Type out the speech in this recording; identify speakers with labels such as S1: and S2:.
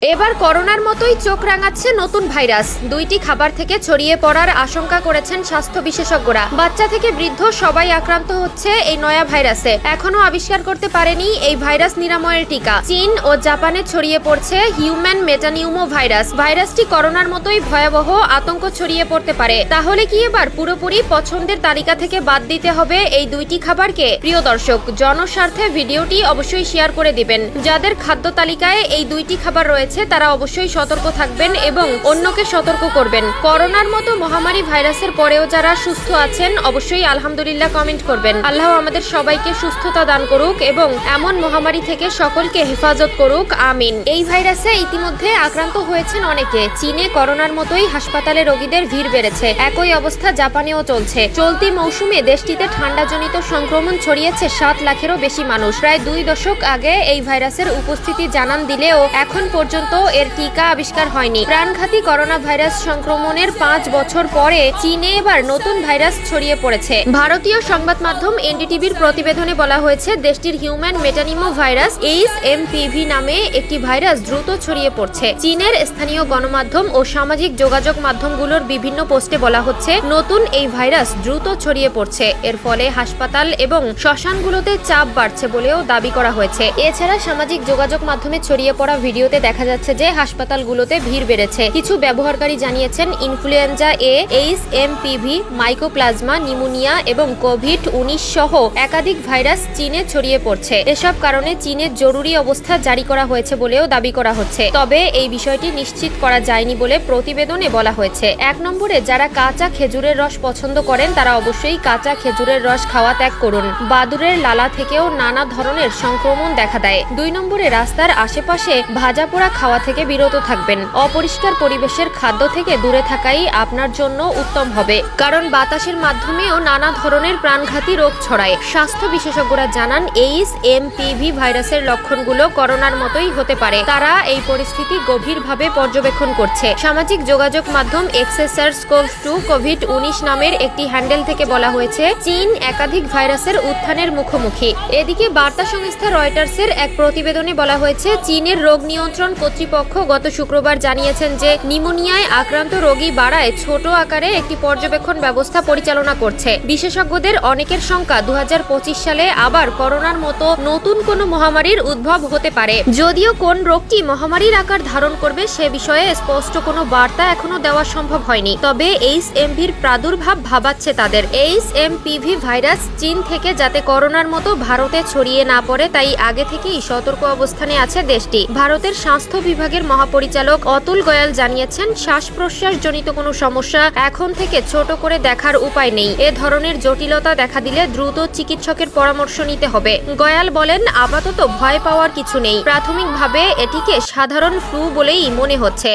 S1: এবার করোনার মতোই চোখ রাঙাচ্ছে নতুন ভাইরাস। দুইটি খাবার থেকে ছড়িয়ে পড়ার আশঙ্কা করেছেন স্বাস্থ্য বিশেষজ্ঞরা। বাচ্চা থেকে বৃদ্ধ সবাই আক্রান্ত হচ্ছে এই নয়া ভাইরাসে। এখনো আবিষ্কার করতে পারেনি এই ভাইরাস নিরাময়ের টিকা। চীন ও জাপানে ছড়িয়ে পড়ছে হিউম্যান মেটানিউমো ভাইরাস। ভাইরাসটি করোনার মতোই ভয়াবহ, আতঙ্ক ছড়িয়ে পড়তে পারে। তাহলে কি এবার পুরোপুরি পছন্দের তালিকা থেকে বাদ দিতে হবে এই দুইটি খাবারকে? প্রিয় দর্শক, জনস্বার্থে ভিডিওটি অবশ্যই শেয়ার করে দিবেন। যাদের খাদ্য তালিকায় এই দুইটি খাবার রয়েছে তারা অবশ্যই সতর্ক থাকবেন এবং অন্যকে সতর্ক করবেন। করোনার মতো মহামারী ভাইরাসের পরেও যারা সুস্থ আছেন অবশ্যই আলহামদুলিল্লাহ কমেন্ট করবেন। আল্লাহ আমাদের সবাইকে সুস্থতা দান করুক এবং এমন মহামারী থেকে সকলকে হেফাজত করুক, আমিন। এই ভাইরাসে ইতিমধ্যে আক্রান্ত হয়েছেন অনেকে। চীনে করোনার মতোই হাসপাতালে রোগীদের ভিড় বেড়েছে। একই অবস্থা জাপানেও চলছে। চলতি মৌসুমে দেশটিতে ঠান্ডাজনিত সংক্রমণ ছড়িয়েছে 7 লাখেরও বেশি মানুষ। প্রায় 2 দশক আগে এই ভাইরাসের উপস্থিতি জানান দিলেও এখন পর্যন্ত এর টিকা আবিষ্কার হয়নি। প্রাণঘাতী করোনা ভাইরাস সংক্রমণের 5 বছর পরে চীনে এবার নতুন ভাইরাস ছড়িয়ে পড়েছে। ভারতীয় সংবাদ মাধ্যম এনডিটিভির প্রতিবেদনে বলা হয়েছে, দেশটির হিউম্যান মেটানিমো ভাইরাস HMPV নামে একটি ভাইরাস দ্রুত ছড়িয়ে পড়ছে। চীনের স্থানীয় গণমাধ্যম ও সামাজিক যোগাযোগ মাধ্যমগুলোর বিভিন্ন পোস্টে বলা হচ্ছে, নতুন এই ভাইরাস দ্রুত ছড়িয়ে পড়ছে। এর ফলে হাসপাতাল এবং শ্মশানগুলোতে চাপ বাড়ছে বলেও দাবি করা হয়েছে। এছাড়া সামাজিক যোগাযোগ মাধ্যমে ছড়িয়ে পড়া ভিডিওতে দেখা যাচ্ছে যে হাসপাতালগুলোতে ভিড় বেড়েছে। কিছু ব্যবহারকারী জানিয়েছেন, ইনফ্লুয়েঞ্জা এ, HMPV, মাইকোপ্লাজমা, নিউমোনিয়া এবং কোভিড-19 সহ একাধিক ভাইরাস চীনে ছড়িয়ে পড়ছে। এসব কারণে চীনে জরুরি অবস্থা জারি করা হয়েছে বলেও দাবি করা হচ্ছে। তবে এই বিষয়টি নিশ্চিত করা যায়নি বলে প্রতিবেদনে বলা হয়েছে। 1 নম্বরে, যারা কাঁচা খেজুরের রস পছন্দ করেন তারা অবশ্যই কাঁচা খেজুরের রস খাওয়া ত্যাগ করুন। বাদুড়ের লালা থেকেও নানা ধরনের সংক্রমণ দেখা দেয়। 2 নম্বরে, রাস্তার আশেপাশে ভাজা পোড়া খাওয়া থেকে বিরত থাকবেন। অপরিষ্কার পরিবেশের খাদ্য থেকে দূরে থাকাই আপনার জন্য উত্তম হবে, কারণ বাতাসের মাধ্যমেও নানা ধরনের প্রাণঘাতী রোগ ছড়ায়। স্বাস্থ্য বিশেষজ্ঞরা জানান, HMPV ভাইরাসের লক্ষণগুলো করোনার মতোই হতে পারে। তারা এই পরিস্থিতি গভীরভাবে পর্যবেক্ষণ করছে। সামাজিক যোগাযোগ মাধ্যম SARS-CoV-2 কোভিড-19 নামের একটি হ্যান্ডেল থেকে বলা হয়েছে, চীন একাধিক ভাইরাসের উত্থানের মুখোমুখি। এদিকে বার্তা সংস্থা রয়টার্সের এক প্রতিবেদনে বলা হয়েছে, চীনের রোগ নিয়ন্ত্রণ কর্তৃপক্ষ গত শুক্রবার জানিয়েছেন যে নিউমোনিয়ায় আক্রান্ত রোগী বাড়ায় ছোট আকারে একটি পর্যবেক্ষণ ব্যবস্থা পরিচালনা করছে। বিশেষজ্ঞদের অনেকের শঙ্কা, 2025 সালে আবার করোনার মতো নতুন কোনো মহামারীর উদ্ভব হতে পারে। যদিও কোন রোগটি মহামারীর আকার ধারণ করবে সে বিষয়ে স্পষ্ট কোনো বার্তা এখনো দেওয়া সম্ভব হয়নি। তবে HMVর প্রাদুর্ভাব ভাবাচ্ছে তাদের। HMPV ভাইরাস চীন থেকে যাতে করোনার মতো ভারতে ছড়িয়ে না পড়ে তাই আগে থেকেই সতর্ক অবস্থানে আছে দেশটি। ভারতের স্বাস্থ্য বিভাগের মহাপরিচালক অতুল গয়াল জানিয়েছেন, শ্বাস-প্রশ্বাস জনিত কোনো সমস্যা এখন থেকে ছোট করে দেখার উপায় নেই। এ ধরনের জটিলতা দেখা দিলে দ্রুত চিকিৎসকের পরামর্শ নিতে হবে। গয়াল বলেন, আপাতত ভয় পাওয়ার কিছু নেই। প্রাথমিকভাবে এটিকে সাধারণ ফ্লু বলেই মনে হচ্ছে।